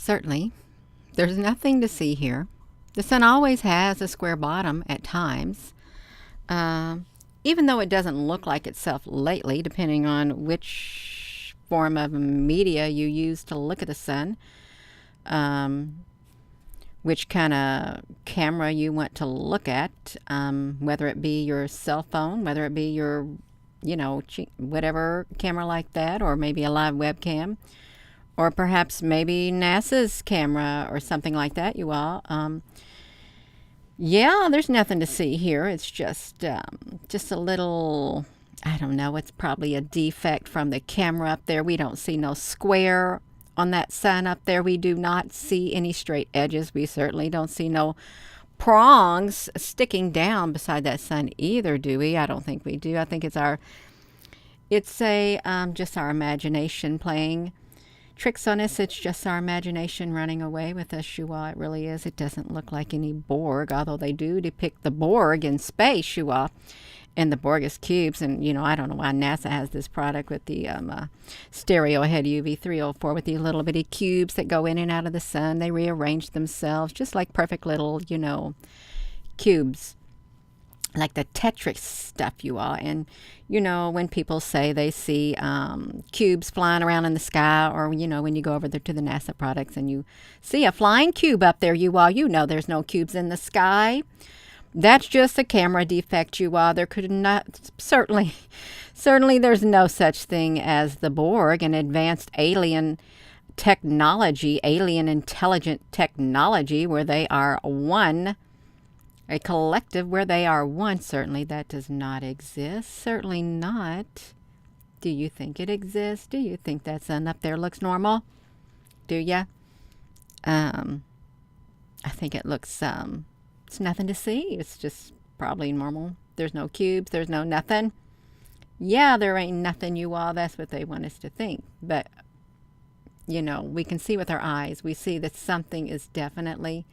Certainly, there's nothing to see here. The sun always has a square bottom at times, uh, even though it doesn't look like itself lately, depending on which form of media you use to look at the sun, um, which kind of camera you want to look at, whether it be your cell phone, whether it be your, whatever camera like that, or maybe a live webcam, or perhaps maybe NASA's camera or something like that, you all. Yeah, there's nothing to see here. It's just a little, I don't know, it's probably a defect from the camera up there. We don't see no square on that sun up there. We do not see any straight edges. We certainly don't see no prongs sticking down beside that sun either, do we? I don't think we do. I think it's just our imagination playing tricks on us. It's just our imagination running away with us, Shua. It really is. It doesn't look like any Borg, although they do depict the Borg in space, Shua. And the Borg is cubes. And, I don't know why NASA has this product with the stereo ahead UV 304 with these little bitty cubes that go in and out of the sun. They rearrange themselves just like perfect little, cubes. Like the Tetris stuff, you all. And, when people say they see cubes flying around in the sky, or, when you go over there to the NASA products and you see a flying cube up there, you all, there's no cubes in the sky. That's just a camera defect, you all. There could not, certainly there's no such thing as the Borg, an advanced alien technology, alien intelligent technology where they are one. A collective where they are one. Certainly that does not exist. Certainly not. Do you think it exists? Do you think that sun up there looks normal? Do ya? I think it looks, it's nothing to see. It's just probably normal. There's no cubes. There's no nothing. Yeah, there ain't nothing, you all. That's what they want us to think. But, we can see with our eyes. We see that something is definitely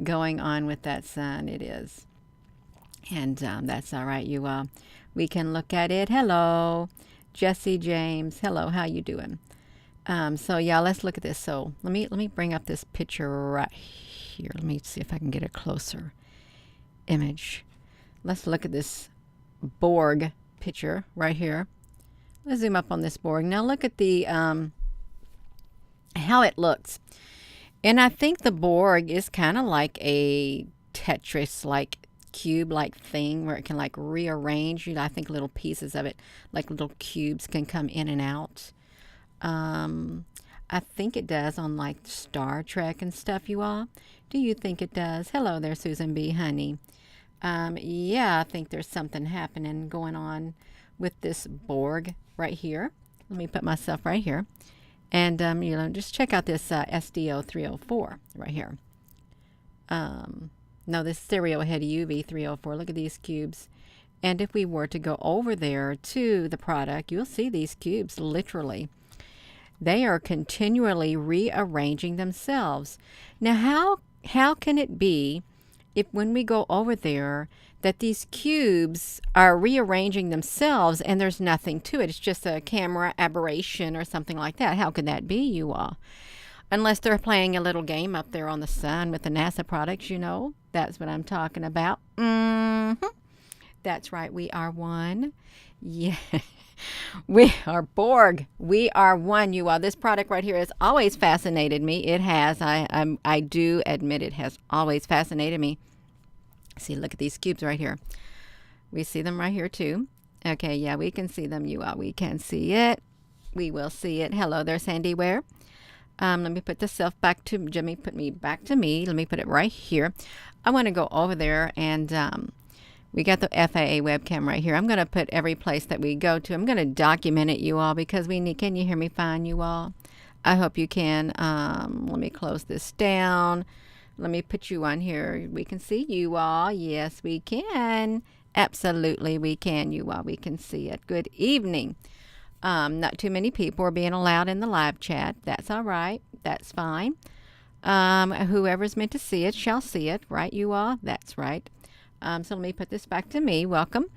going on with that sun. It is. And that's all right, you all. We can look at it. Hello, Jesse James. Hello, how you doing? So yeah, let's look at this. So let me bring up this picture right here. Let me see if I can get a closer image. Let's look at this Borg picture right here. Let's zoom up on this Borg. Now look at the how it looks. And I think the Borg is kind of like a Tetris-like cube-like thing where it can like rearrange. I think little pieces of it, like little cubes, can come in and out. I think it does on like Star Trek and stuff, you all. Do you think it does? Hello there, Susan B. Honey. Yeah, I think there's something happening going on with this Borg right here. Let me put myself right here. And, just check out this SDO 304 right here. No, this stereo ahead UV 304. Look at these cubes. And if we were to go over there to the product, you'll see these cubes literally. They are continually rearranging themselves. Now, how can it be if when we go over there that these cubes are rearranging themselves and there's nothing to it? It's just a camera aberration or something like that. How could that be, you all? Unless they're playing a little game up there on the sun with the NASA products, That's what I'm talking about. That's right. We are one. Yeah. We are Borg. We are one, you all. This product right here has always fascinated me. It has. I do admit it has always fascinated me. See, look at these cubes right here. We see them right here too. Okay, yeah, we can see them, you all. We can see it. We will see it. Hello there, Sandy Ware. Let me put the self back to Jimmy. Put me back to me. Let me put it right here. I want to go over there and we got the FAA webcam right here. I'm going to put every place that we go to. I'm going to document it, you all, because we need. Can you hear me fine, you all? I hope you can. Let me close this down. Let me put you on here. We can see you all. Yes, we can. Absolutely, we can, you all. We can see it. Good evening. Not too many people are being allowed in the live chat. That's all right. That's fine. Whoever's meant to see it shall see it. Right, you all? That's right. So let me put this back to me. Welcome.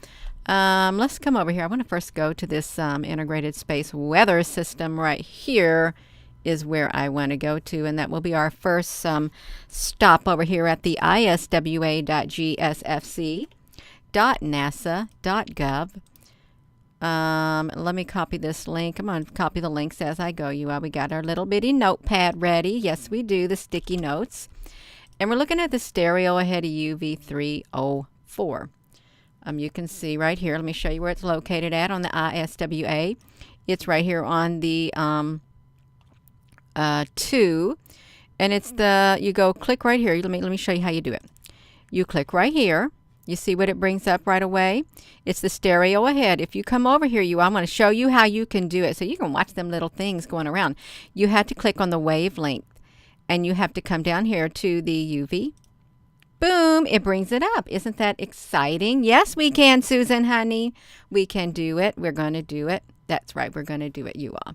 Let's come over here. I want to first go to this integrated space weather system right here is where I want to go to, and that will be our first stop over here at the iswa.gsfc.nasa.gov. Let me copy this link. I'm going to copy the links as I go. We got our little bitty notepad ready. Yes, we do, the sticky notes. And we're looking at the stereo ahead of UV304. You can see right here. Let me show you where it's located at on the ISWA. It's right here on the 2, and it's you go click right here. Let me show you how you do it. You click right here. You see what it brings up right away? It's the stereo ahead. If you come over here, I'm going to show you how you can do it so you can watch them little things going around. You have to click on the wavelength, and you have to come down here to the UV. Boom, it brings it up. Isn't that exciting? Yes, we can, Susan, honey. We can do it. We're going to do it. That's right. We're going to do it, you all.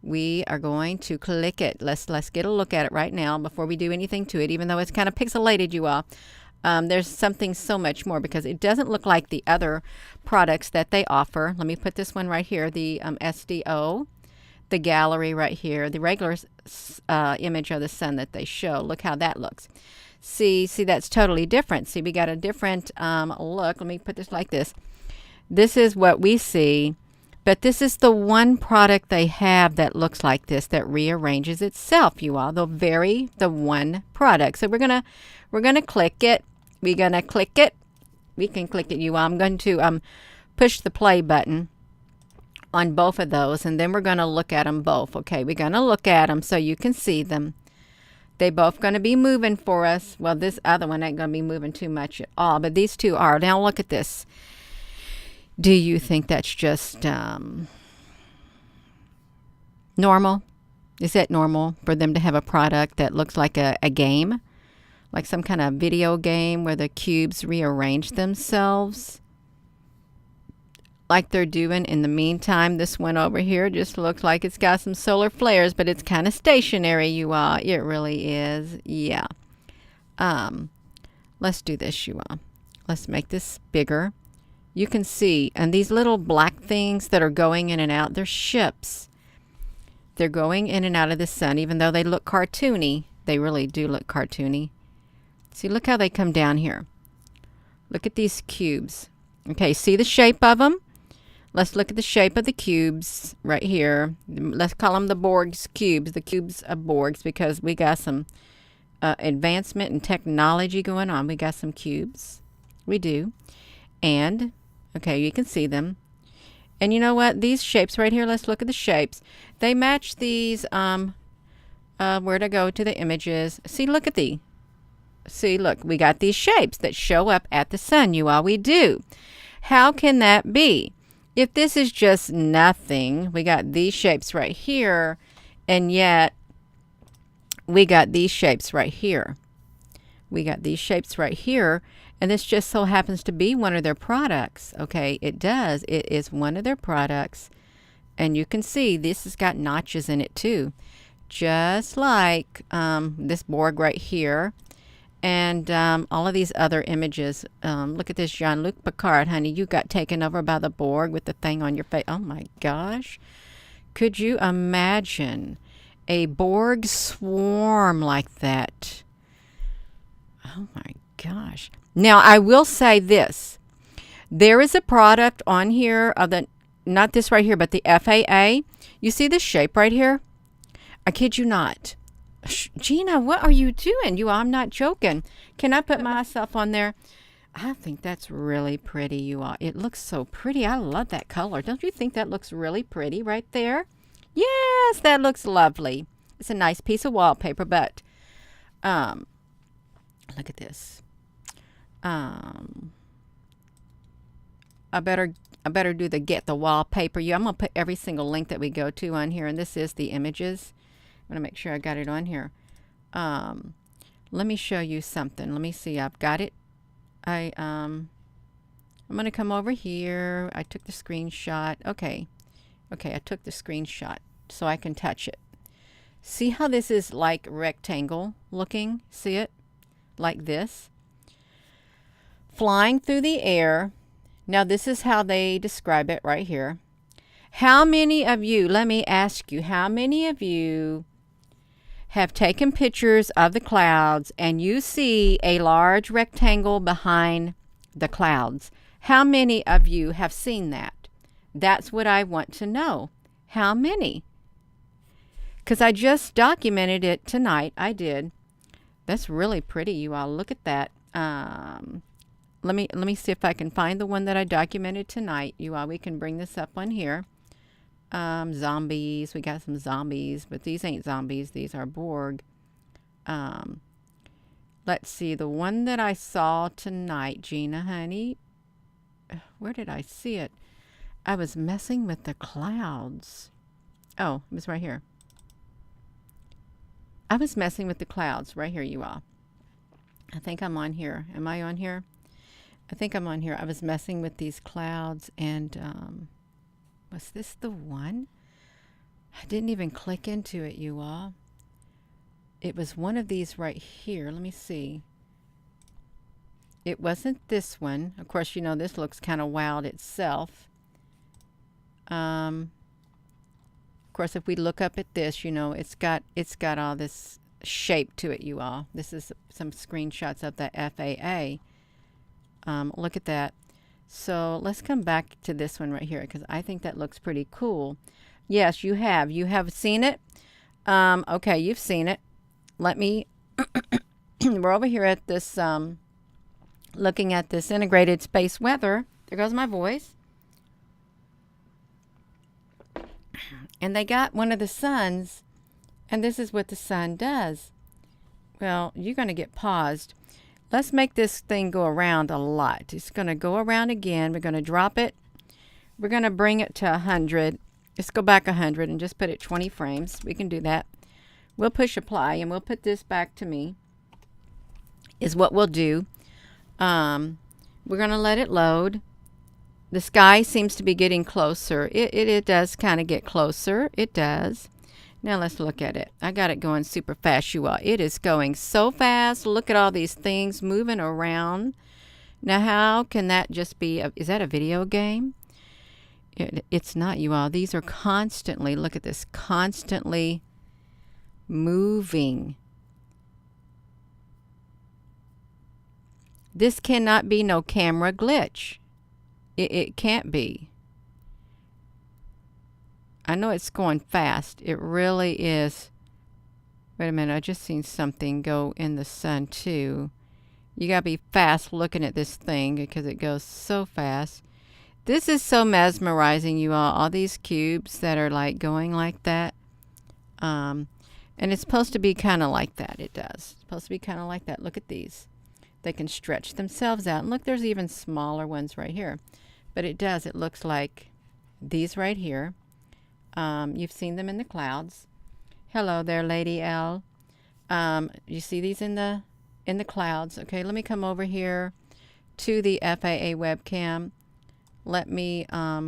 We are going to click it. Let's get a look at it right now before we do anything to it, even though it's kind of pixelated, you all. There's something so much more because it doesn't look like the other products that they offer. Let me put this one right here, the SDO, the gallery right here, the regular image of the sun that they show. Look how that looks. See, that's totally different. See, we got a different look. Let me put this like this. This is what we see, but this is the one product they have that looks like this, that rearranges itself, you all. The one product. So we're gonna click it. We're gonna click it. We can click it, you all. I'm going to push the play button on both of those, and then we're gonna look at them both. Okay, we're gonna look at them so you can see them. They both going to be moving for us. Well, this other one ain't going to be moving too much at all, but these two are. Now look at this. Do you think that's just normal? Is that normal for them to have a product that looks like a game? Like some kind of video game where the cubes rearrange themselves? Like they're doing. In the meantime, this one over here just looks like it's got some solar flares, but it's kind of stationary, you all. It really is. Yeah. Let's do this, you all. Let's make this bigger. You can see, and these little black things that are going in and out, they're ships. They're going in and out of the sun, even though they look cartoony. They really do look cartoony. See, look how they come down here. Look at these cubes. Okay, see the shape of them? Let's look at the shape of the cubes right here. Let's call them the Borg's cubes, the cubes of Borg's, because we got some advancement in technology going on. We got some cubes. We do. And, okay, you can see them. And you know what? These shapes right here, let's look at the shapes. They match these, where to go to the images. See, look at the. See, look, we got these shapes that show up at the sun, you all. We do. How can that be? If this is just nothing, we got these shapes right here, and yet we got these shapes right here. We got these shapes right here, and this just so happens to be one of their products. Okay, it does. It is one of their products, and you can see this has got notches in it too, just like this Borg right here. And all of these other images. Look at this, Jean-Luc Picard, honey. You got taken over by the Borg with the thing on your face. Oh, my gosh. Could you imagine a Borg swarm like that? Oh, my gosh. Now, I will say this. There is a product on here, of not this right here, but the FAA. You see this shape right here? I kid you not. Gina, what are you doing? I'm not joking. Can I put myself on there? I think that's really pretty, you all. It looks so pretty. I love that color. Don't you think that looks really pretty right there? Yes, that looks lovely. It's a nice piece of wallpaper, but look at this. I better do the get the wallpaper. I'm going to put every single link that we go to on here, and this is the images. I'm going to make sure I got it on here. Let me show you something. Let me see. I've got it. I'm going to come over here. I took the screenshot. Okay, I took the screenshot so I can touch it. See how this is like rectangle looking? See it? Like this. Flying through the air. Now this is how they describe it right here. How many of you, let me ask you, how many of you have taken pictures of the clouds and you see a large rectangle behind the clouds? How many of you have seen that? That's what I want to know. How many? Because I just documented it tonight. I did. That's really pretty, you all. Look at that. Let me see if I can find the one that I documented tonight. You all, we can bring this up on here. Zombies. We got some zombies, but these ain't zombies. These are Borg. Let's see. The one that I saw tonight, Gina, honey. Where did I see it? I was messing with the clouds. Oh, it was right here. I was messing with the clouds right here, you all. I think I'm on here. Am I on here? I think I'm on here. I was messing with these clouds, and was this the one? I didn't even click into it, you all. It was one of these right here. Let me see. It wasn't this one. Of course, you know, this looks kind of wild itself. Of course, if we look up at this, you know, it's got all this shape to it, you all. This is some screenshots of the FAA. Look at that. So let's come back to this one right here, because I think that looks pretty cool. Yes, you have. You have seen it. Okay, you've seen it. Let me. We're over here at this. Looking at this integrated space weather. There goes my voice. And they got one of the suns, and this is what the sun does. Well, you're going to get paused. Let's make this thing go around a lot. It's going to go around again. We're going to drop it. We're going to bring it to 100. Let's go back 100 and just put it 20 frames. We can do that. We'll push apply, and we'll put this back to me, is what we'll do. We're going to let it load. The sky seems to be getting closer. It does kind of get closer. It does. Now let's look at it. I got it going super fast, you all. It is going so fast. Look at all these things moving around. Now how can that just be, is that a video game? It's not, you all. These are constantly, look at this, constantly moving. This cannot be no camera glitch. It can't be. I know it's going fast. It really is. Wait a minute. I just seen something go in the sun too. You got to be fast looking at this thing because it goes so fast. This is so mesmerizing, you all. All these cubes that are like going like that. And it's supposed to be kind of like that. It does. It's supposed to be kind of like that. Look at these. They can stretch themselves out. And look, there's even smaller ones right here. But it does. It looks like these right here. You've seen them in the clouds. Hello there, Lady L. You see these in the clouds. Okay, let me come over here to the FAA webcam. Let me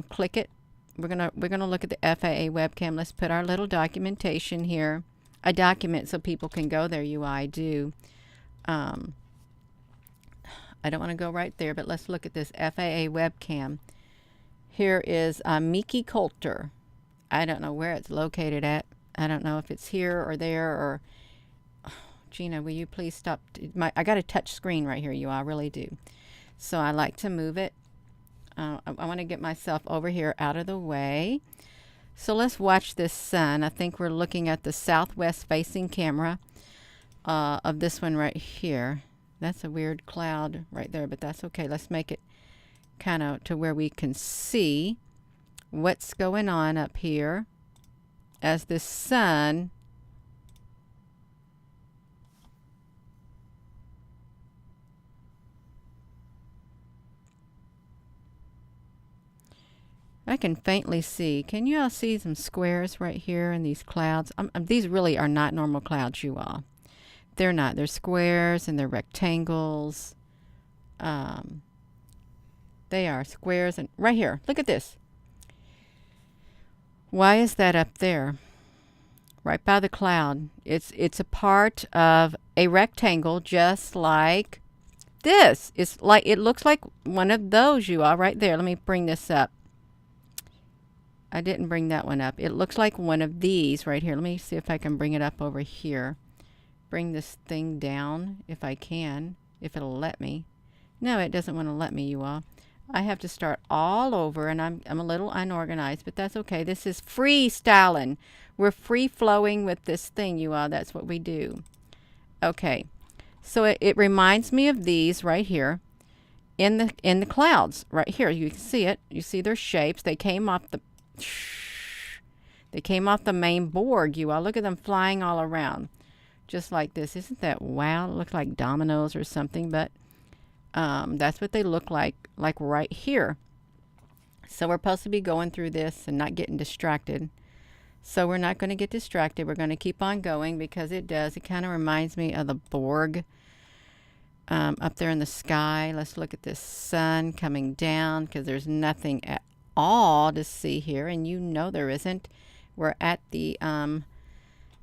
click it. We're gonna look at the FAA webcam. Let's put our little documentation here. I document so people can go there. I do. I don't want to go right there, but let's look at this FAA webcam. Here is Miki Coulter. I don't know where it's located at. I don't know if it's here or there or... Oh, Gina, will you please stop? I got a touch screen right here, I really do. So I like to move it. I want to get myself over here out of the way. So let's watch this sun. I think we're looking at the southwest facing camera of this one right here. That's a weird cloud right there, but that's okay. Let's make it kind of to where we can see what's going on up here as the sun I can faintly see. Can you all see some squares right here in these clouds? These really are not normal clouds, you all. They're not. They're squares and they're rectangles. They are squares. And right here, look at this. Why is that up there? Right by the cloud. It's a part of a rectangle just like this. It's like, it looks like one of those, you all, right there. Let me bring this up. I didn't bring that one up. It looks like one of these right here. Let me see if I can bring it up over here. Bring this thing down if I can, if it'll let me. No, it doesn't want to let me, you all. I have to start all over, and I'm a little unorganized, but that's okay. This is freestyling. We're free-flowing with this thing, you all. That's what we do. Okay. So it reminds me of these right here in the clouds. Right here. You can see it. You see their shapes. They came off the main Borg, you all. Look at them flying all around. Just like this. Isn't that wow? It looks like dominoes or something, but that's what they look like right here. So we're supposed to be going through this and not getting distracted. So we're not going to get distracted. We're going to keep on going because it does. It kind of reminds me of the Borg up there in the sky. Let's look at this sun coming down because there's nothing at all to see here. And you know there isn't. We're at the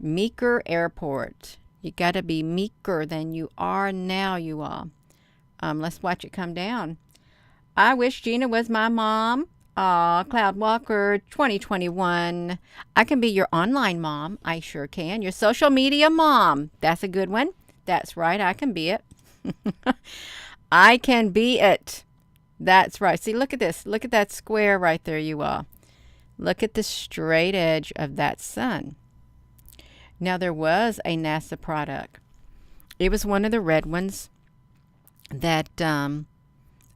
Meeker Airport. You got to be meeker than you are now, you all. Let's watch it come down. I wish Gina was my mom. Aw, Cloud Walker 2021. I can be your online mom. I sure can. Your social media mom. That's a good one. That's right. I can be it. I can be it. That's right. See, look at this. Look at that square right there, you all. Look at the straight edge of that sun. Now, there was a NASA product. It was one of the red ones that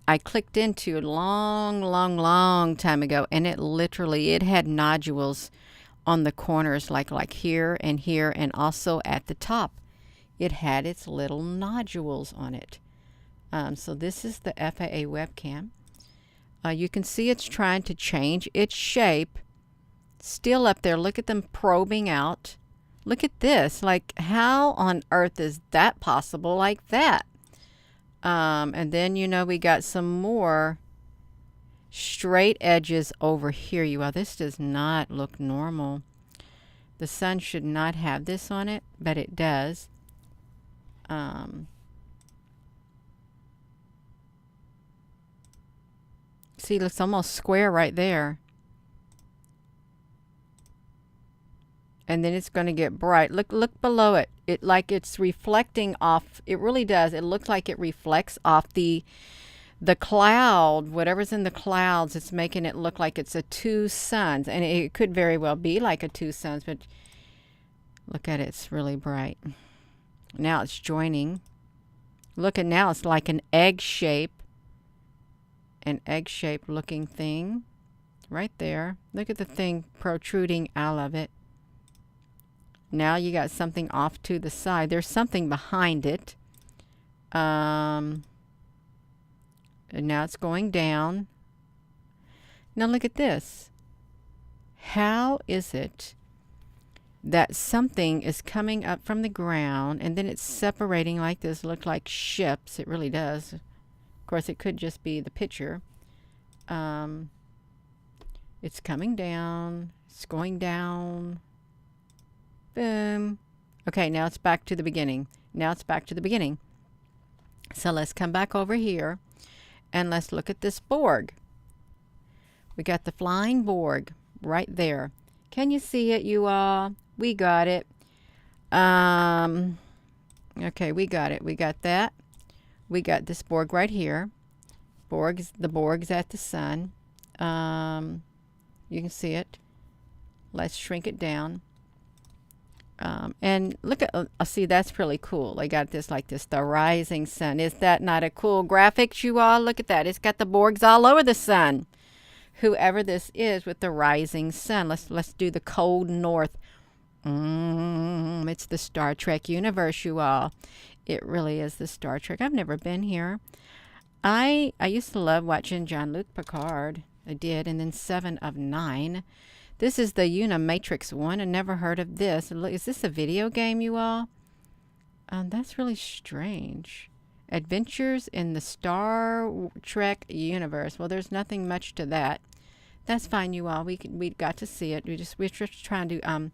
I clicked into a long time ago, and it had nodules on the corners like here and also at the top. It had its little nodules on it. So this is the FAA webcam. You can see it's trying to change its shape. Still up there. Look at them probing out. Look at this. Like, how on earth is that possible like that? And then, you know, we got some more straight edges over here. You all, this does not look normal. The sun should not have this on it, but it does. See, it looks almost square right there. And then it's going to get bright. Look below it. It's reflecting off. It really does. It looks like it reflects off the cloud. Whatever's in the clouds, it's making it look like it's a two suns. And it could very well be like a two suns, but look at it. It's really bright. Now it's joining. Look at now. It's like an egg shape. An egg-shaped looking thing. Right there. Look at the thing protruding out of it. Now you got something off to the side. There's something behind it. And now it's going down. Now look at this. How is it that something is coming up from the ground and then it's separating like this? Look like ships. It really does. Of course, it could just be the picture. It's coming down. It's going down. Boom. Okay, now it's back to the beginning. So let's come back over here and let's look at this Borg. We got the Flying Borg right there. Can you see it, you all? We got it. Okay, we got it. We got that. We got this Borg right here. The Borg's at the sun. You can see it. Let's shrink it down. And look at, see, that's really cool. They got this like this, the rising sun. Is that not a cool graphics, you all? Look at that. It's got the Borgs all over the sun. Whoever this is with the rising sun. Let's do the cold north. It's the Star Trek universe, you all. It really is the Star Trek. I've never been here. I used to love watching Jean-Luc Picard. I did. And then 7 of 9. This is the Unimatrix one. I never heard of this. Is this a video game, you all? That's really strange. Adventures in the Star Trek universe. Well, there's nothing much to that. That's fine, you all. We got to see it. We're just trying to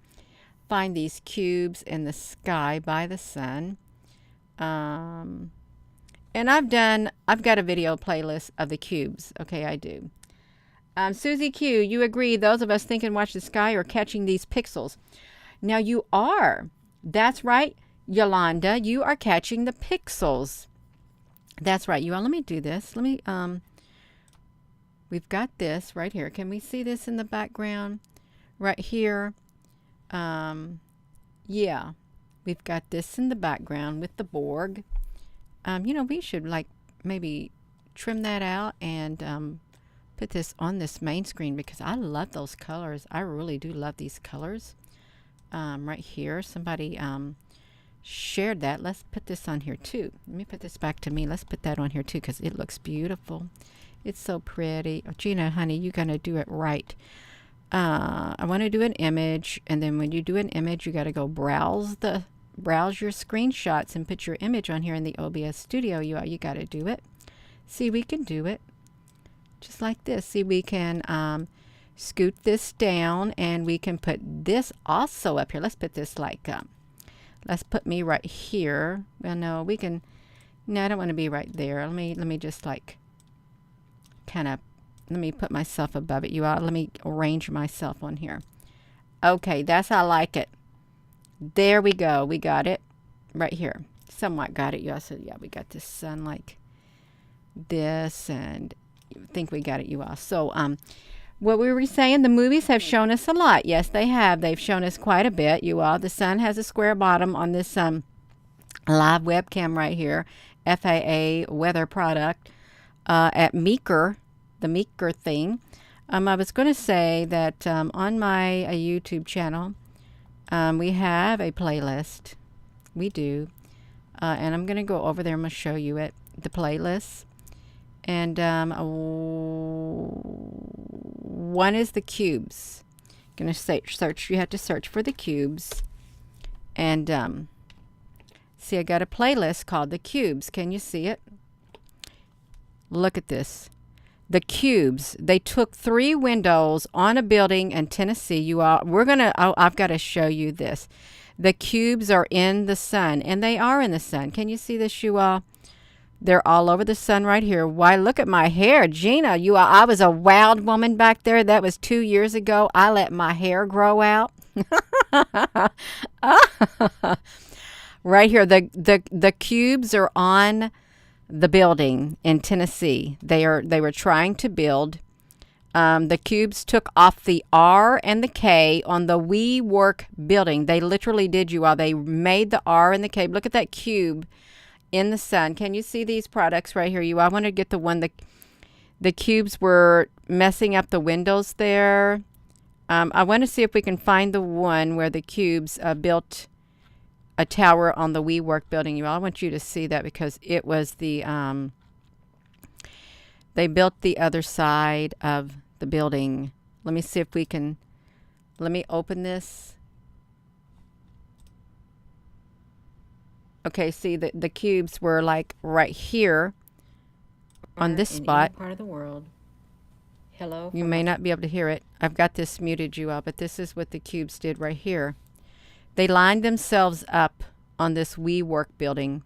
find these cubes in the sky by the sun. And I've got a video playlist of the cubes. Okay, I do. Susie Q, you agree those of us think and watch the sky are catching these pixels. Now you are. That's right, Yolanda. You are catching the pixels. That's right. You all, let me do this. Let me, we've got this right here. Can we see this in the background? Right here. Yeah. We've got this in the background with the Borg. You know, we should like maybe trim that out and put this on this main screen because I love those colors. I really do love these colors. Right here, somebody shared that. Let's put this on here too. Let me put this back to me. Let's put that on here too because it looks beautiful. It's so pretty. Oh, Gina, honey, you're going to do it right. I want to do an image, and then when you do an image, you got to go browse your screenshots and put your image on here in the OBS studio. You got to do it. See, we can do it just like this. See, we can scoot this down, and we can put this also up here. Let's put this like let's put me right here. Well, no, we can. No, I don't want to be right there. Let me just like kind of. Let me put myself above it. You all, let me arrange myself on here. Okay, that's how I like it. There we go. We got it right here. Somewhat got it. You all said, yeah, we got this sun like this, and I think we got it, you all. So, what we were saying, the movies have shown us a lot. Yes, they have. They've shown us quite a bit, you all. The sun has a square bottom on this live webcam right here. FAA weather product at Meeker. The Meeker thing. I was going to say that on my YouTube channel, we have a playlist. We do. And I'm going to go over there. I'm going to show you it. The playlist. And one is the cubes. Going to search. You have to search for the cubes. And see, I got a playlist called the cubes. Can you see it? Look at this. The cubes, they took 3 windows on a building in Tennessee. You all, I've got to show you this. The cubes are in the sun, and they are in the sun. Can you see this, you all? They're all over the sun right here. Why, look at my hair. Gina, you all, I was a wild woman back there. That was 2 years ago. I let my hair grow out. Right here, the cubes are on the building in Tennessee. They were trying to build. The cubes took off the R and the K on the WeWork building. They literally did, you all. They made the R and the K. Look at that cube in the sun. Can you see these products right here, you all? I want to get the one that the cubes were messing up the windows there. I want to see if we can find the one where the cubes built a tower on the WeWork building. You all, I want you to see that because it was the they built the other side of the building. Let me see if we can. Let me open this. Okay, see the cubes were like right here on this spot. Any part of the world. Hello. You may not be able to hear it. I've got this muted, you all, but this is what the cubes did right here. They lined themselves up on this WeWork building.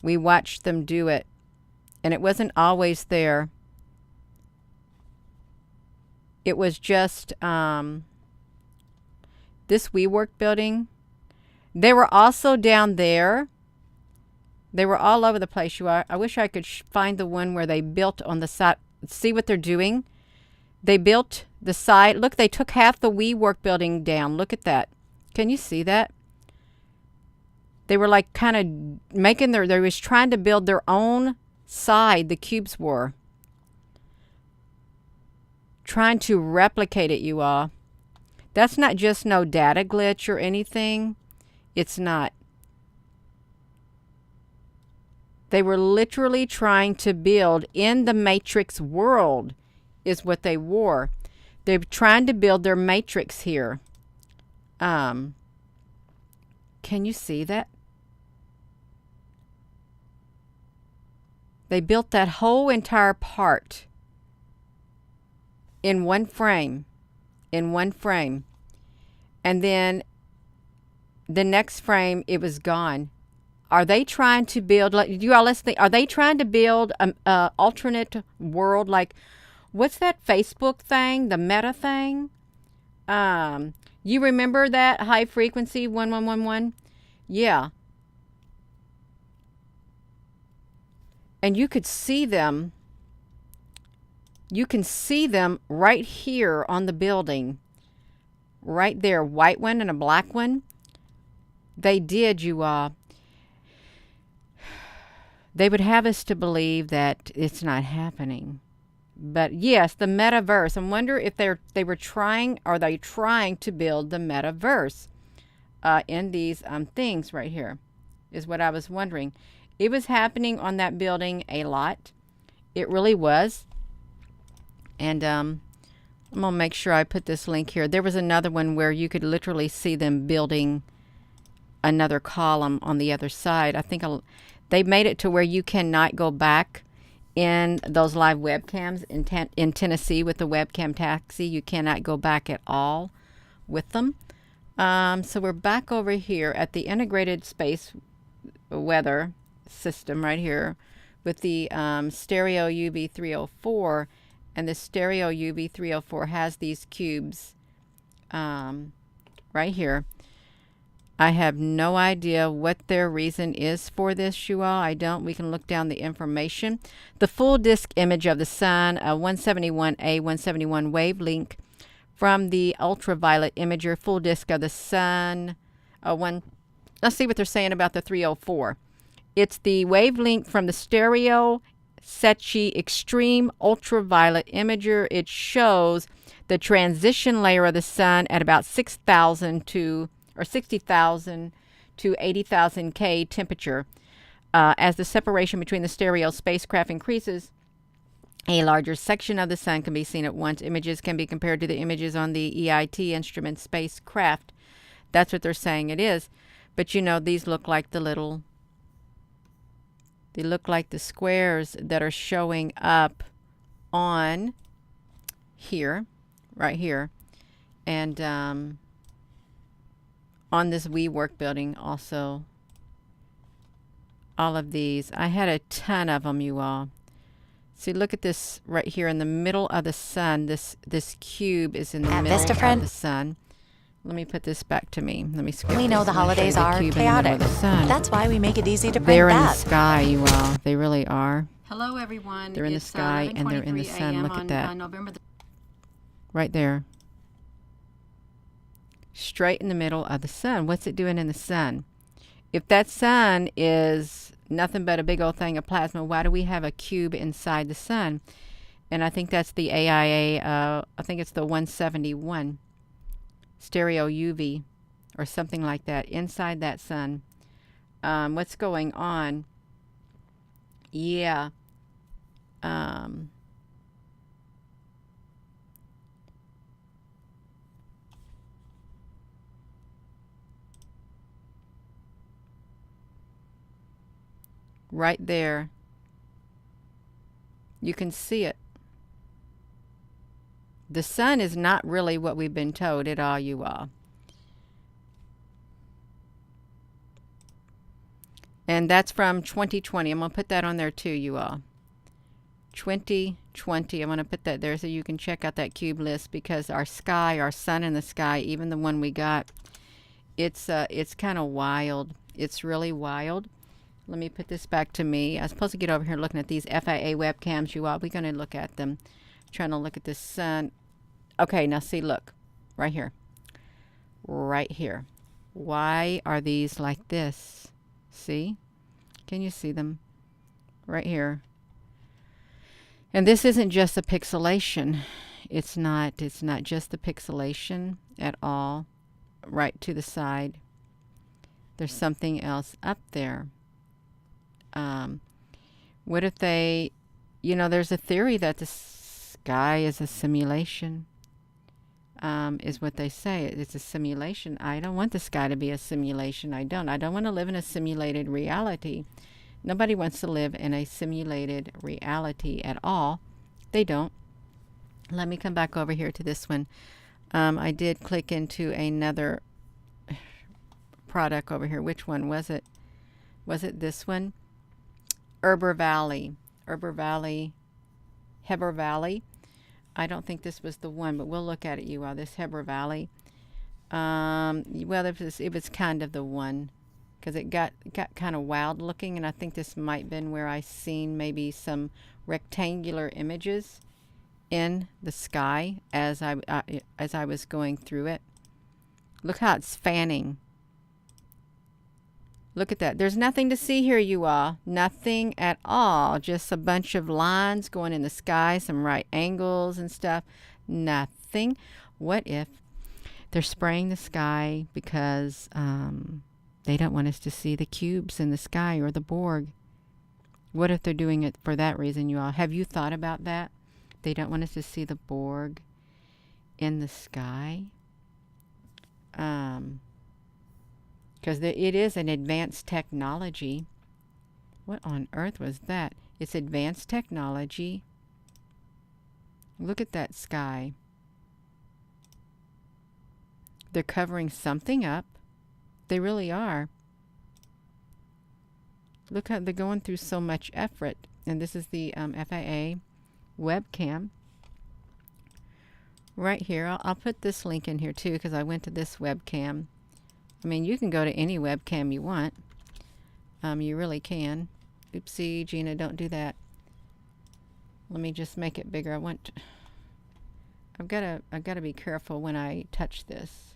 We watched them do it, and it wasn't always there. It was just this WeWork building. They were also down there. They were all over the place. I wish I could find the one where they built on the side. See what they're doing? They built the side. Look, they took half the WeWork building down. Look at that. Can you see that? They were like kind of making they was trying to build their own side. The cubes were trying to replicate it, you all. That's not just no data glitch or anything. It's not. They were literally trying to build in the Matrix world is what they wore. They're trying to build their matrix here. Can you see that? They built that whole entire part in one frame. In one frame. And then the next frame, it was gone. Are they trying to build, like, you all let's think, are they trying to build a alternate world? Like, what's that Facebook thing, the Meta thing? You remember that high frequency 1111? Yeah. And you could see them. You can see them right here on the building. Right there, white one and a black one. They did, you all. They would have us to believe that it's not happening. But yes, the metaverse. I wonder if they were trying, are they trying to build the metaverse in these things right here, is what I was wondering. It was happening on that building a lot. It really was. And I'm going to make sure I put this link here. There was another one where you could literally see them building another column on the other side. I think they made it to where you cannot go back in those live webcams in Tennessee with the webcam taxi. You cannot go back at all with them. So we're back over here at the integrated space weather system right here with the stereo UV304, and the stereo UV304 has these cubes right here. I have no idea what their reason is for this, you all. I don't. We can look down the information. The full disk image of the sun, a 171A 171 wavelength from the ultraviolet imager. Full disk of the sun. Let's see what they're saying about the 304. It's the wavelength from the stereo Secchi extreme ultraviolet imager. It shows the transition layer of the sun at about 6,000 to 60,000 to 80,000 K temperature. As the separation between the stereo spacecraft increases, a larger section of the sun can be seen at once. Images can be compared to the images on the EIT instrument spacecraft. That's what they're saying it is. But you know, these look like the squares that are showing up on here, right here. And on this WeWork building also. All of these. I had a ton of them, you all. See, look at this right here in the middle of the sun. This cube is in the middle of the sun. Let me put this back to me. Let me skip. We know the holidays are chaotic. That's why we make it easy to print They're that. in the sky, you all. They really are. Hello, everyone. They're in the sky and they're in the sun. Look at that. Right there. Straight in the middle of the sun. What's it doing in the sun? If that sun is nothing but a big old thing of plasma, why do we have a cube inside the sun? And I think that's the AIA, I think it's the 171 stereo UV or something like that inside that sun. What's going on? Yeah. Right there. You can see it. The sun is not really what we've been told at all, you all. And that's from 2020. I'm going to put that on there too, you all. 2020. I'm going to put that there so you can check out that cube list, because our sky, our sun in the sky, even the one we got, it's kind of wild. It's really wild. Let me put this back to me. I was supposed to get over here looking at these FIA webcams, you all. We're going to look at them. Trying to look at the sun. Okay, now see, look. Right here. Right here. Why are these like this? See? Can you see them? Right here. And this isn't just the pixelation. It's not just the pixelation at all. Right to the side. There's something else up there. What if they, there's a theory that the sky is a simulation, is what they say. It's a simulation. I don't want the sky to be a simulation. I don't want to live in a simulated reality. Nobody wants to live in a simulated reality at all. They don't. Let me come back over here to this one. I did click into another product over here. Which one was it? Was it this one? Heber Valley. Heber Valley. I don't think this was the one, but we'll look at it, you all. This Heber Valley. Well, it was kind of the one, because it got kind of wild looking, and I think this might have been where I seen maybe some rectangular images in the sky as I was going through it. Look how it's fanning. Look at that. There's nothing to see here, you all. Nothing at all. Just a bunch of lines going in the sky, some right angles and stuff. Nothing. What if they're spraying the sky because they don't want us to see the cubes in the sky or the Borg? What if they're doing it for that reason, you all? Have you thought about that? They don't want us to see the Borg in the sky. Because it is an advanced technology. What on earth was that? It's advanced technology. Look at that sky. They're covering something up. They really are. Look how they're going through so much effort. And this is the FAA webcam. Right here. I'll put this link in here too, because I went to this webcam. I mean, you can go to any webcam you want. You really can. Oopsie, Gina, don't do that. Let me just make it bigger. I've got to be careful when I touch this.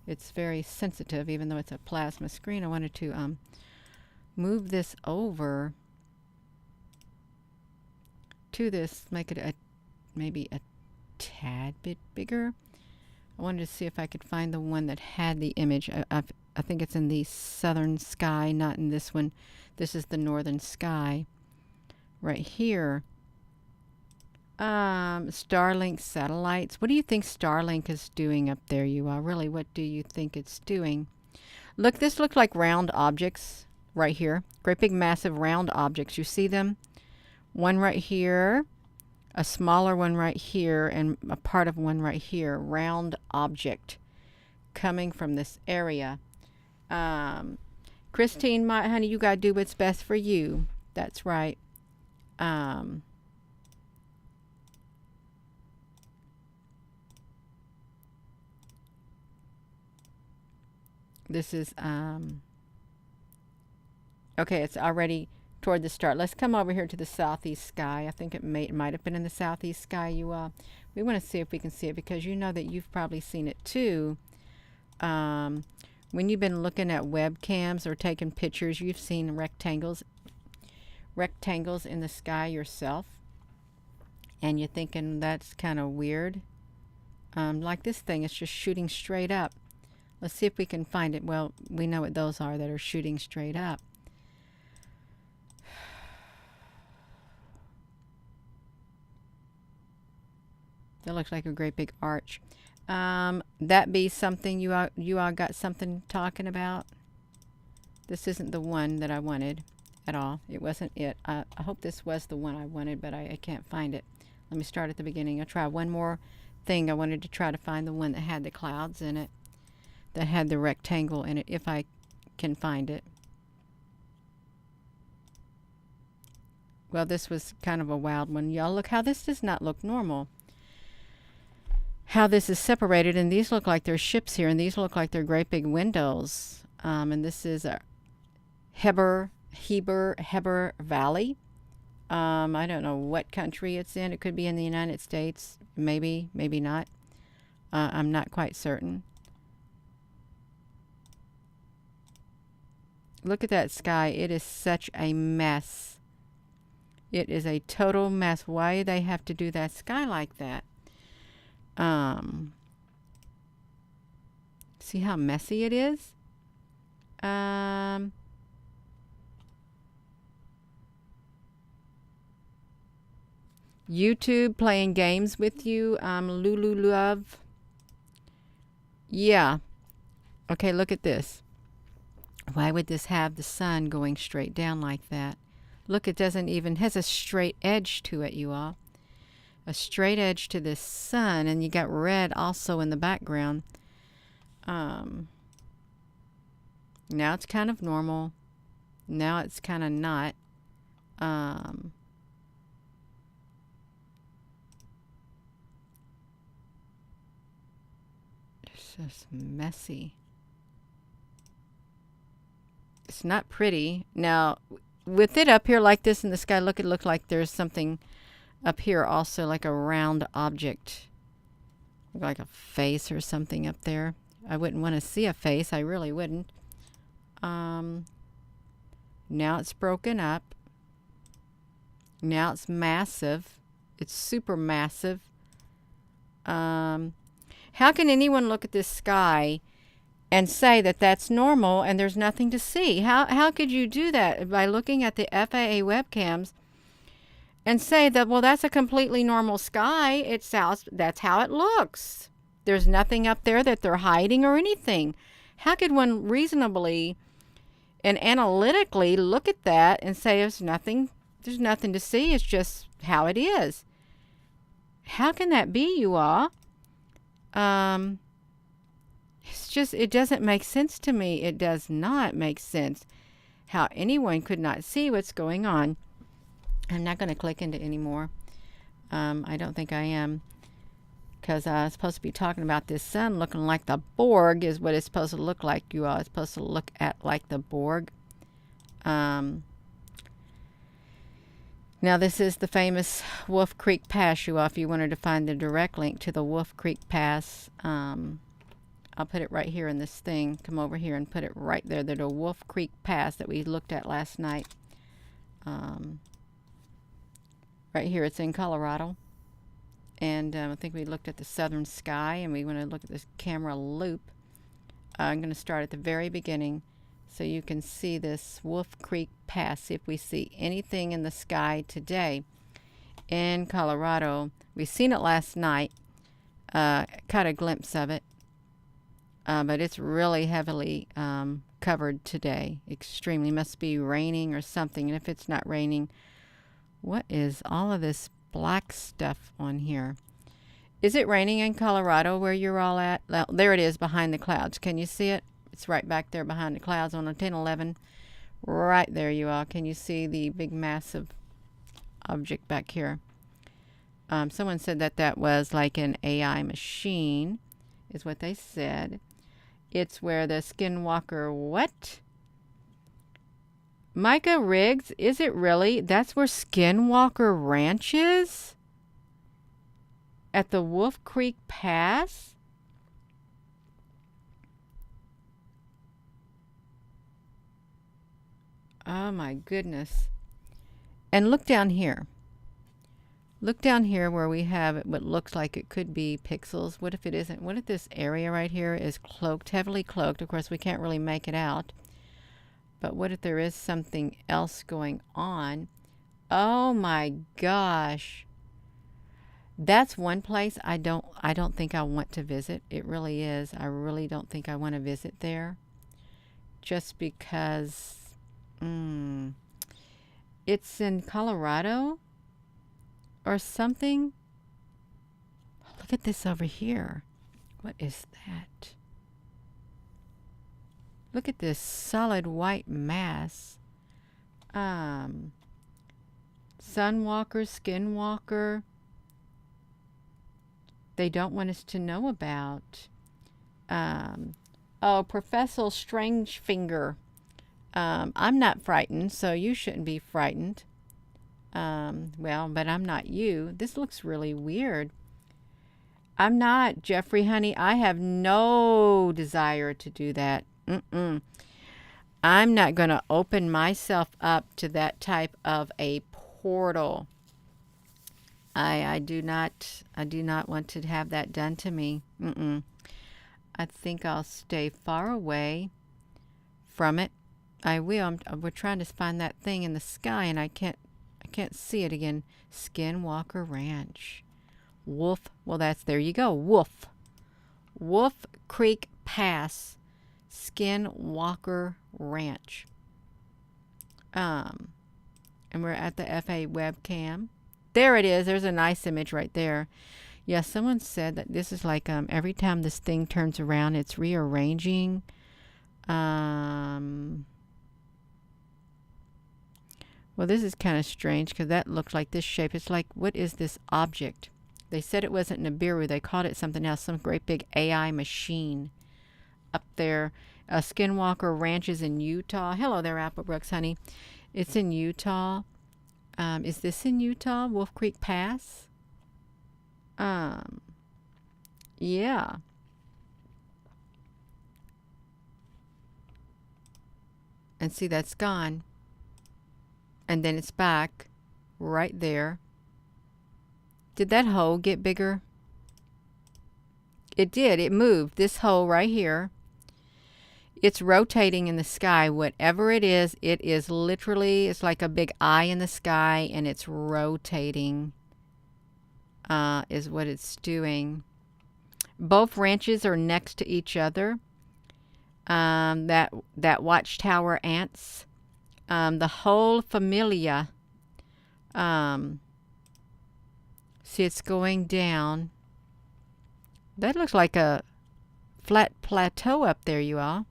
It's very sensitive, even though it's a plasma screen. I wanted to move this over to this, make it maybe a tad bit bigger. I wanted to see if I could find the one that had the image. I think it's in the southern sky, not in this one. This is the northern sky. Right here. Starlink satellites. What do you think Starlink is doing up there, you all? Really, what do you think it's doing? Look, this looks like round objects right here. Great big massive round objects. You see them? One right here. A smaller one right here, and a part of one right here. Round object coming from this area. Christine, my honey, you gotta do what's best for you. That's right. This is okay, it's already toward the start. Let's come over here to the southeast sky. I think it might have been in the southeast sky, you all. We want to see if we can see it, because you know that you've probably seen it too. When you've been looking at webcams or taking pictures, you've seen rectangles in the sky yourself, and you're thinking that's kind of weird. Like this thing, it's just shooting straight up. Let's see if we can find it. Well, we know what those are that are shooting straight up. That looks like a great big arch. That be something you all got something talking about? This isn't the one that I wanted at all. It wasn't it. I hope this was the one I wanted, but I can't find it. Let me start at the beginning. I'll try one more thing. I wanted to try to find the one that had the clouds in it, that had the rectangle in it, if I can find it. Well, this was kind of a wild one. Y'all, look how this does not look normal. How this is separated, and these look like they're ships here, and these look like they're great big windows. And this is a Heber Valley. I don't know what country it's in. It could be in the United States. Maybe, maybe not. I'm not quite certain. Look at that sky. It is such a mess. It is a total mess. Why do they have to do that sky like that? See how messy it is? YouTube playing games with you, Lulu Love. Yeah. Okay, look at this. Why would this have the sun going straight down like that? Look, it doesn't even has a straight edge to it, you all. A straight edge to this sun, and you got red also in the background. Now it's kind of normal. Now it's kind of not. It's just messy. It's not pretty. Now, with it up here like this in the sky, it looked like there's something up here also, like a round object. Like a face or something up there. I wouldn't want to see a face. I really wouldn't. Now it's broken up. Now it's massive. It's super massive. How can anyone look at this sky and say that that's normal and there's nothing to see? How could you do that by looking at the FAA webcams and say that, well, that's a completely normal sky. That's how it looks. There's nothing up there that they're hiding or anything. How could one reasonably and analytically look at that and say there's nothing to see? It's just how it is. How can that be, you all? It doesn't make sense to me. It does not make sense how anyone could not see what's going on. I'm not going to click into any more. I don't think I am. Because I was supposed to be talking about this sun looking like the Borg is what it's supposed to look like, you all. It's supposed to look like the Borg. Now this is the famous Wolf Creek Pass, you all. If you wanted to find the direct link to the Wolf Creek Pass, I'll put it right here in this thing. Come over here and put it right there. There's a Wolf Creek Pass that we looked at last night. Right here, it's in Colorado. And I think we looked at the southern sky, and we want to look at this camera loop. I'm going to start at the very beginning so you can see this Wolf Creek Pass. See if we see anything in the sky today in Colorado. We seen it last night, caught a glimpse of it, but it's really heavily covered today. Extremely. Must be raining or something. And if it's not raining, what is all of this black stuff on here? Is it raining in Colorado where you're all at? Well, there it is behind the clouds. Can you see it? It's right back there behind the clouds on a 1011. Right there you all. Can you see the big massive object back here? Someone said that was like an AI machine, is what they said. It's where the Skinwalker what? Micah Riggs, is it really? That's where Skinwalker Ranch is? At the Wolf Creek Pass? Oh my goodness. And look down here. Look down here where we have what looks like it could be pixels. What if it isn't? What if this area right here is cloaked, heavily cloaked? Of course, we can't really make it out. But what if there is something else going on? Oh my gosh. That's one place I don't think I want to visit. It really is. I really don't think I want to visit there. Just because it's in Colorado or something. Look at this over here. What is that? Look at this solid white mass. Sunwalker, Skinwalker. They don't want us to know about. Oh, Professor Strangefinger. I'm not frightened, so you shouldn't be frightened. Well, but I'm not you. This looks really weird. I'm not, Jeffrey, honey. I have no desire to do that. I'm not going to open myself up to that type of a portal. I do not want to have that done to me. I think I'll stay far away from it. I will. We're trying to find that thing in the sky, and I can't see it again. Skinwalker Ranch. Wolf. Well, there you go. Wolf Creek Pass. Skinwalker Ranch. And we're at the FA webcam. There it is. There's a nice image right there. Yeah, someone said that this is like every time this thing turns around, it's rearranging. Well, this is kind of strange because that looks like this shape. It's like, what is this object? They said it wasn't Nibiru. They called it something else, some great big AI machine up there. Skinwalker Ranch is in Utah. Hello there, Applebrooks, honey. It's in Utah. Is this in Utah? Wolf Creek Pass? Yeah. And see, that's gone. And then it's back right there. Did that hole get bigger? It did. It moved. This hole right here. It's rotating in the sky. Whatever it is literally, it's like a big eye in the sky, and it's rotating, is what it's doing. Both ranches are next to each other. That watchtower ants. The whole familia. See, it's going down. That looks like a flat plateau up there, you all.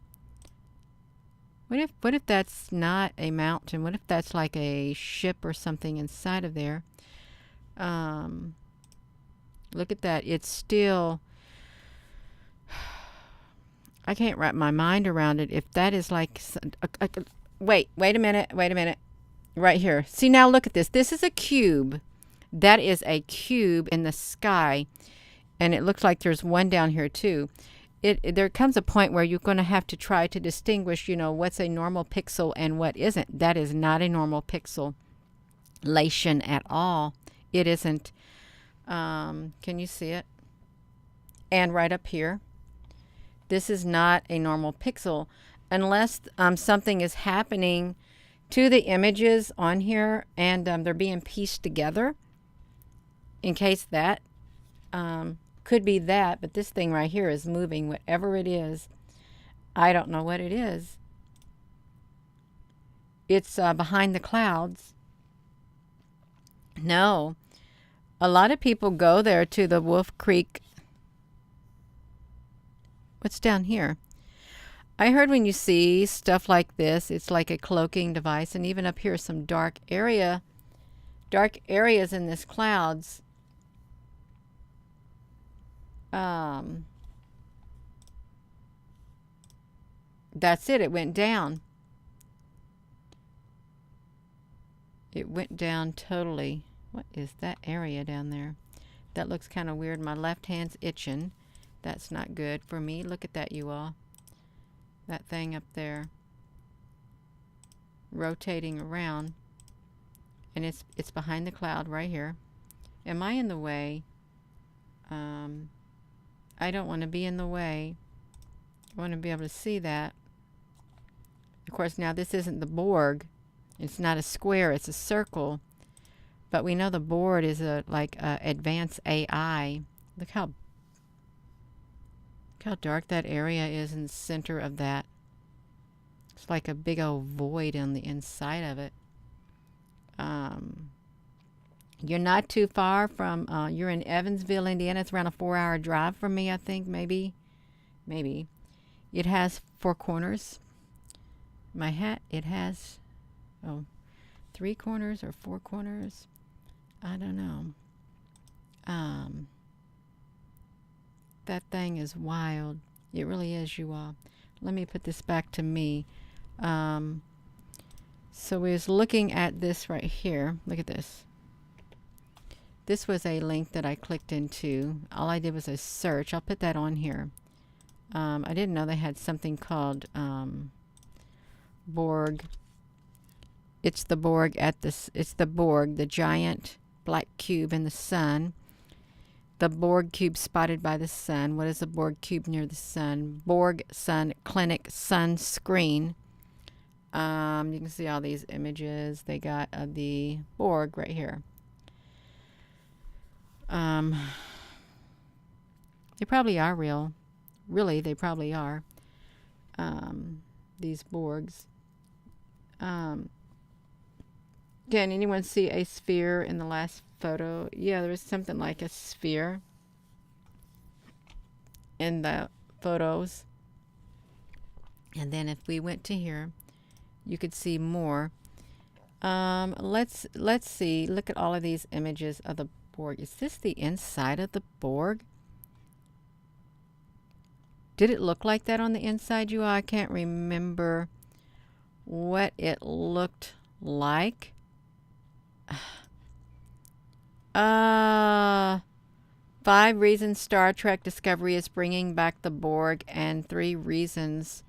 What if that's not a mountain? What if that's like a ship or something inside of there? Look at that. It's still... I can't wrap my mind around it. If that is like... Wait a minute. Right here. See, now look at this. This is a cube. That is a cube in the sky. And it looks like there's one down here too. There comes a point where you're going to have to try to distinguish, what's a normal pixel and what isn't. That is not a normal pixelation at all. It isn't. Can you see it? And right up here. This is not a normal pixel unless something is happening to the images on here and they're being pieced together. In case that could be that, but this thing right here is moving. Whatever it is, I don't know what it is. It's behind the clouds. No, a lot of people go there to the Wolf Creek. What's down here? I heard when you see stuff like this, it's like a cloaking device, and even up here, some dark areas in this clouds. That's it. It went down. It went down totally. What is that area down there? That looks kind of weird. My left hand's itching. That's not good for me. Look at that, you all. That thing up there. Rotating around. And it's behind the cloud right here. Am I in the way? I don't want to be in the way. I want to be able to see that. Of course, now this isn't the Borg. It's not a square, it's a circle. But we know the board is like advanced AI. Look how dark that area is in the center of that. It's like a big old void on the inside of it. You're not too far from, you're in Evansville, Indiana. It's around a 4-hour drive from me, I think, maybe. It has 4 corners. My hat, it has, 3 corners or 4 corners. I don't know. That thing is wild. It really is, you all. Let me put this back to me. So we was looking at this right here. Look at this. This was a link that I clicked into. All I did was a search. I'll put that on here. I didn't know they had something called Borg. It's the Borg it's the Borg, the giant black cube in the sun. The Borg cube spotted by the sun. What is the Borg cube near the sun? Borg Sun Clinic Sun Screen. You can see all these images they got of the Borg right here. They probably are real. Really, they probably are. These Borgs. Can anyone see a sphere in the last photo? Yeah, there was something like a sphere in the photos. And then if we went to here, you could see more. Let's see. Look at all of these images of the Borg. Is this the inside of the Borg? Did it look like that on the inside, you all? I can't remember what it looked like. 5 reasons Star Trek Discovery is bringing back the Borg, and 3 reasons.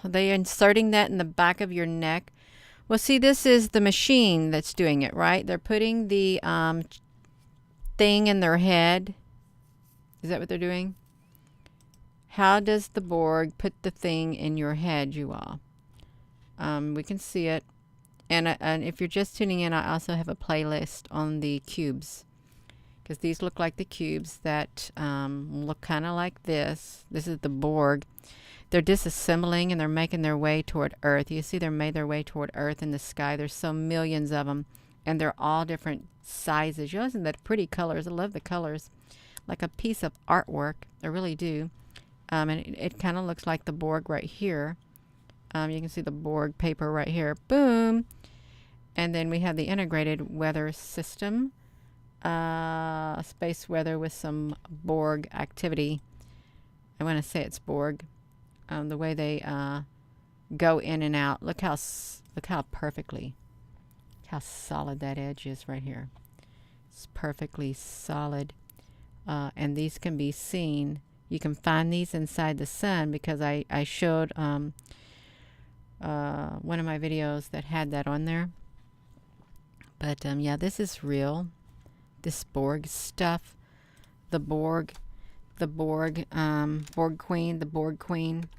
They're inserting that in the back of your neck. Well, see, this is the machine that's doing it, right? They're putting the thing in their head. Is that what they're doing? How does the Borg put the thing in your head, you all? We can see it. And if you're just tuning in, I also have a playlist on the cubes, because these look like the cubes that look kind of like this. This is the Borg. They're disassembling and they're making their way toward Earth. You see, they're made their way toward Earth in the sky. There's so millions of them, and they're all different sizes. You know, isn't that pretty colors? I love the colors, like a piece of artwork. I really do. And it kind of looks like the Borg right here. You can see the Borg paper right here. Boom. And then we have the integrated weather system, space weather with some Borg activity. I want to say it's Borg. The way they go in and out. Look how perfectly, how solid that edge is right here. It's perfectly solid. And these can be seen. You can find these inside the sun, because I showed one of my videos that had that on there. But yeah, this is real. This Borg stuff. The Borg Queen, the Borg Queen.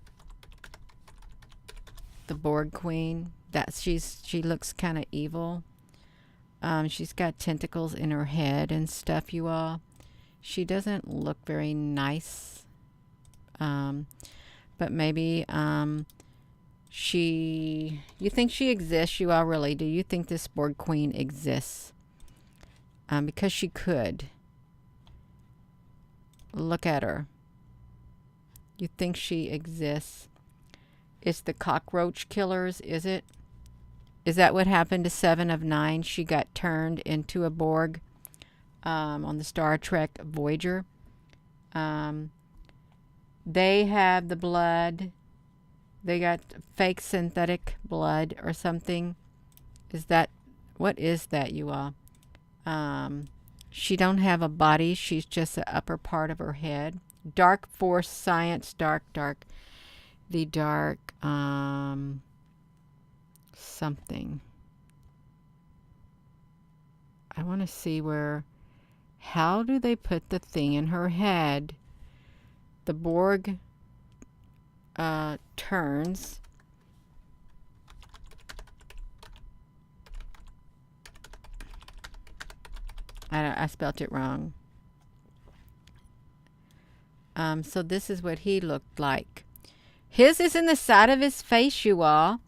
The Borg Queen. She looks kind of evil. She's got tentacles in her head and stuff, you all. She doesn't look very nice. But maybe you think she exists, you all? Really, do you think this Borg Queen exists? Because she could. Look at her. You think she exists? It's the cockroach killers, is it? Is that what happened to 7 of 9? She got turned into a Borg on the Star Trek Voyager. They have the blood. They got fake synthetic blood or something. What is that, you all? She don't have a body. She's just the upper part of her head. Dark force science, dark. The dark, something. I want to see how do they put the thing in her head? The Borg turns. I spelt it wrong. So this is what he looked like. His is in the side of his face, you all.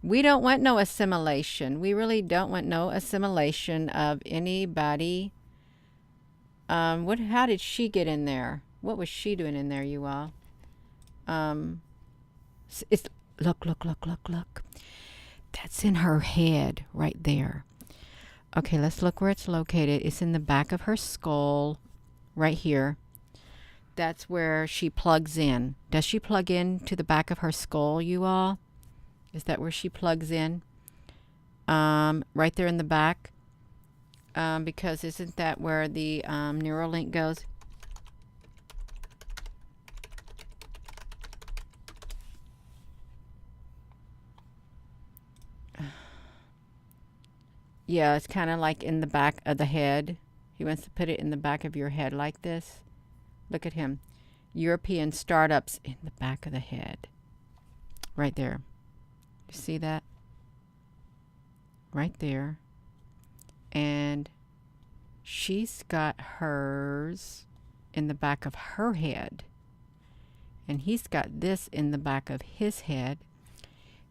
We don't want no assimilation. We really don't want no assimilation of anybody. How did she get in there? What was she doing in there, you all? Look. That's in her head right there. Okay, let's look where it's located. It's in the back of her skull right here. That's where she plugs in. Does she plug in to the back of her skull, you all? Is that where she plugs in? Right there in the back. Because isn't that where the Neuralink goes? Yeah, it's kind of like in the back of the head. He wants to put it in the back of your head like this. Look at him. European startups in the back of the head. Right there. You see that? Right there. And she's got hers in the back of her head. And he's got this in the back of his head.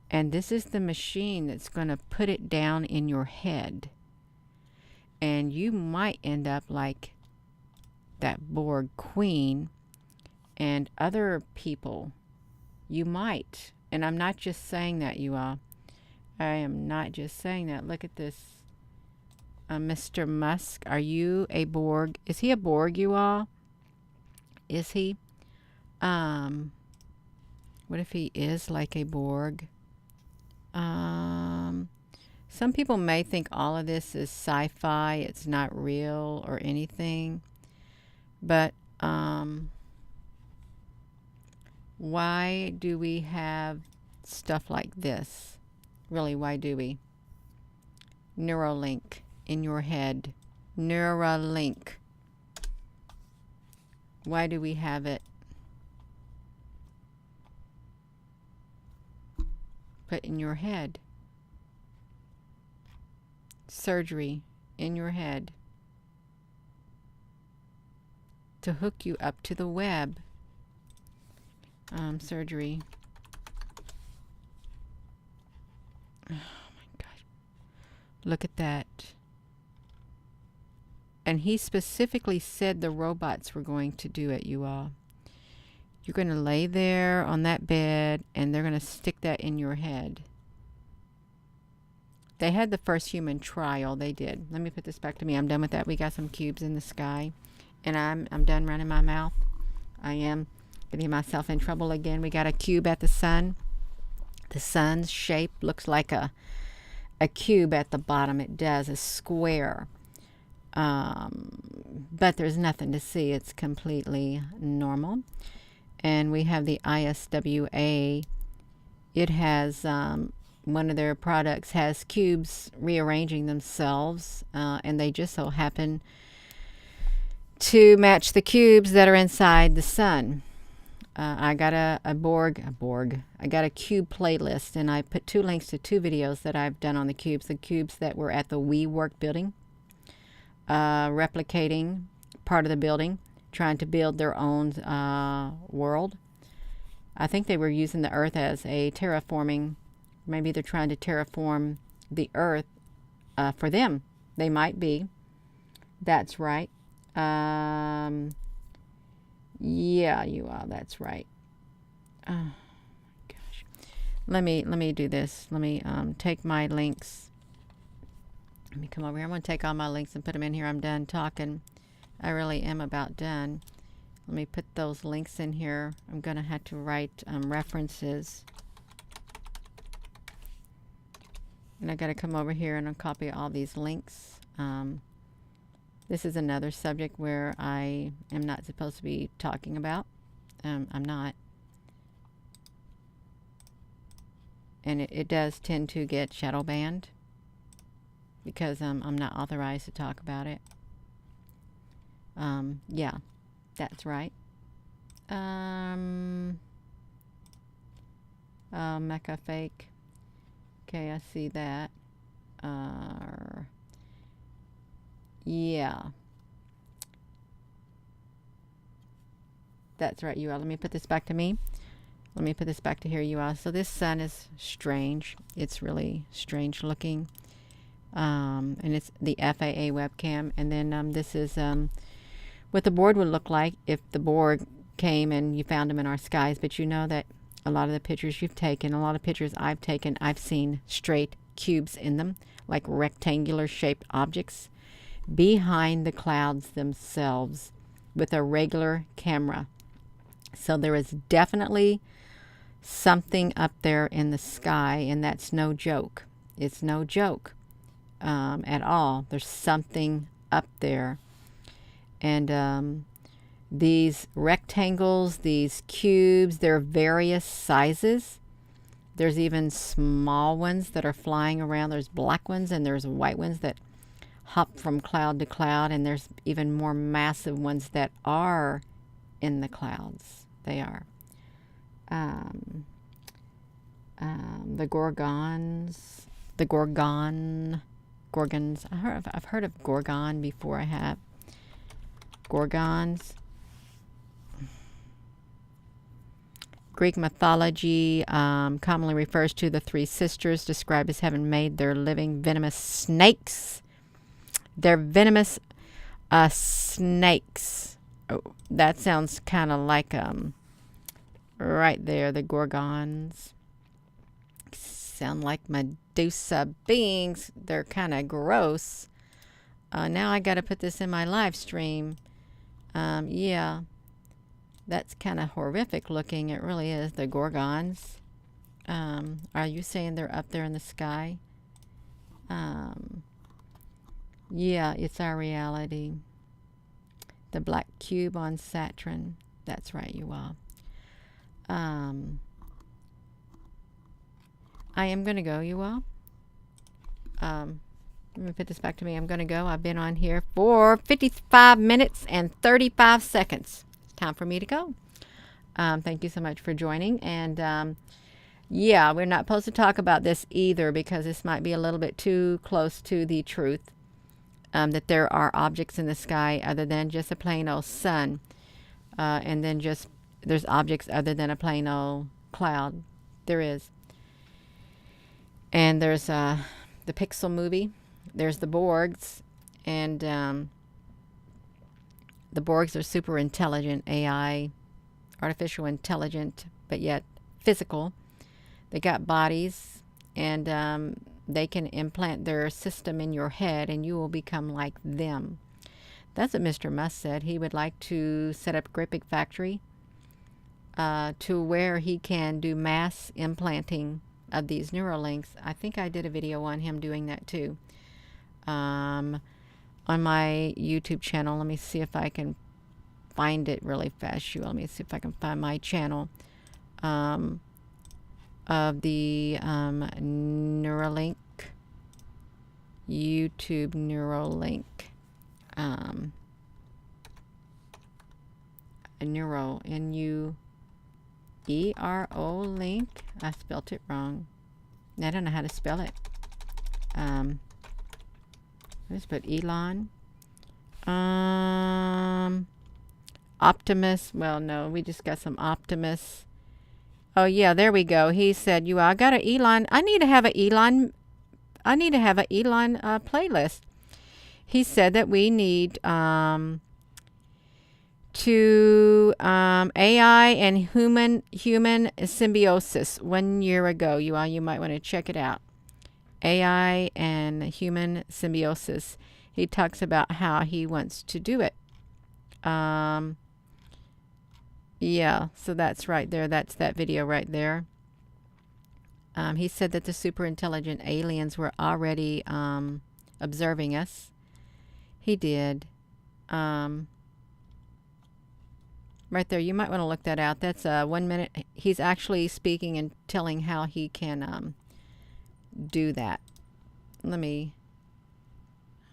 And this is the machine that's going to put it down in your head. And you might end up like that Borg Queen and other people. You might. And I'm not just saying that, you all. I am not just saying that. Look at this. Mr. Musk, are you a Borg? Is he a Borg, you all? Is he? What if he is like a Borg? Some people may think all of this is sci-fi. It's not real or anything. But why do we have stuff like this? Really, why do we? Neuralink in your head. Neuralink. Why do we have it? Put in your head. Surgery in your head to hook you up to the web. Surgery. Oh my gosh. Look at that. And he specifically said the robots were going to do it, you all. You're going to lay there on that bed and they're going to stick that in your head. They had the first human trial. They did. Let me put this back to me. I'm done with that. We got some cubes in the sky. And I'm done running my mouth. I am getting myself in trouble again. We got a cube at the sun. The sun's shape looks like a cube at the bottom. It does. A square. But there's nothing to see. It's completely normal. And we have the ISWA. It has... one of their products has cubes rearranging themselves, and they just so happen to match the cubes that are inside the sun. I got a Borg. I got a cube playlist, and I put 2 links to 2 videos that I've done on the cubes that were at the WeWork building, replicating part of the building, trying to build their own world. I think they were using the Earth as a terraforming. Maybe they're trying to terraform the Earth for them. They might be. That's right. Yeah, you are. That's right. Oh my gosh. Let me do this. Let me take my links. Let me come over here. I'm going to take all my links and put them in here. I'm done talking. I really am about done. Let me put those links in here. I'm going to have to write references. And I got to come over here and I'll copy all these links. This is another subject where I am not supposed to be talking about. I'm not. And it does tend to get shadow banned because I'm not authorized to talk about it. Yeah, that's right. Mecha fake. Okay, I see that. Yeah. That's right, you all. Let me put this back to me. Let me put this back to here, you all. So this sun is strange. It's really strange looking. And it's the FAA webcam. And then this is what the board would look like if the Borg came and you found them in our skies. But you know that a lot of the pictures you've taken, a lot of pictures I've taken, I've seen straight cubes in them, like rectangular shaped objects behind the clouds themselves with a regular camera. So there is definitely something up there in the sky, and that's no joke. It's no joke at all. There's something up there. And these rectangles, these cubes, they're various sizes. There's even small ones that are flying around. There's black ones and there's white ones that hop from cloud to cloud. And there's even more massive ones that are in the clouds. They are. The Gorgons. The Gorgons. I've heard of Gorgon before. I have. Gorgons. Greek mythology commonly refers to the 3 sisters described as having made their living venomous snakes. They're venomous snakes. Oh, that sounds kind of like right there, the Gorgons. sound like Medusa beings. They're kind of gross. Now I got to put this in my live stream. Yeah, that's kind of horrific looking. It really is. The Gorgons. Are you saying they're up there in the sky? Yeah, it's our reality. The black cube on Saturn. That's right, you all. I am going to go, you all. Let me put this back to me. I'm going to go. I've been on here for 55 minutes and 35 seconds. Time for me to go. Thank you so much for joining. And yeah, we're not supposed to talk about this either because this might be a little bit too close to the truth. That there are objects in the sky other than just a plain old sun. And then just there's objects other than a plain old cloud. There is. And there's the Pixel movie. There's the Borgs. And the Borgs are super intelligent AI, artificial intelligent, but yet physical. They got bodies, and they can implant their system in your head, and you will become like them. That's what Mr. Musk said. He would like to set up a great big factory to where he can do mass implanting of these Neuralinks. I think I did a video on him doing that too. On my YouTube channel. Let me see if I can find it really fast. Let me see if I can find my channel of the Neuralink, YouTube Neuralink. Neuro, N-U-E-R-O link. I spelt it wrong. I don't know how to spell it. Let's put Elon. Optimus. Well, no, we just got some Optimus. Oh yeah, there we go. He said, I got an Elon. I need to have an Elon playlist. He said that we need to AI and human symbiosis 1 year ago. You might want to check it out. AI and human symbiosis. He talks about how he wants to do it. Yeah, so that's right there. That's that video right there. He said that the super intelligent aliens were already observing us. He did. Right there. You might want to look that out. That's 1 minute. He's actually speaking and telling how he can do that. Let me...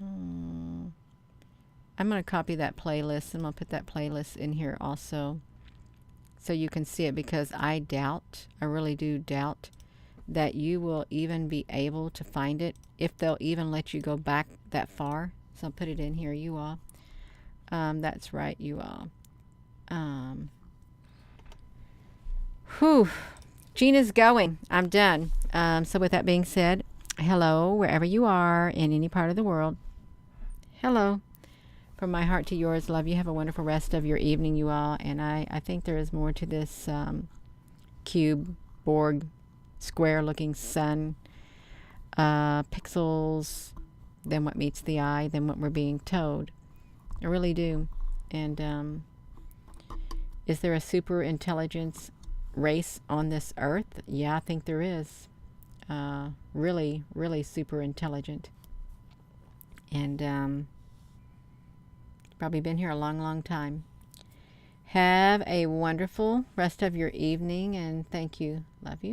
I'm going to copy that playlist. I'm going to put that playlist in here also so you can see it, because I really do doubt that you will even be able to find it, if they'll even let you go back that far. So I'll put it in here, you all. That's right, you all. Whew. Gina's going. I'm done. So with that being said, hello, wherever you are in any part of the world. Hello. From my heart to yours, love you. Have a wonderful rest of your evening, you all. And I think there is more to this cube, Borg, square-looking sun, pixels, than what meets the eye, than what we're being told. I really do. And is there a super intelligence race on this earth? Yeah, I think there is. Really, really super intelligent. And probably been here a long, long time. Have a wonderful rest of your evening, and thank you. Love you.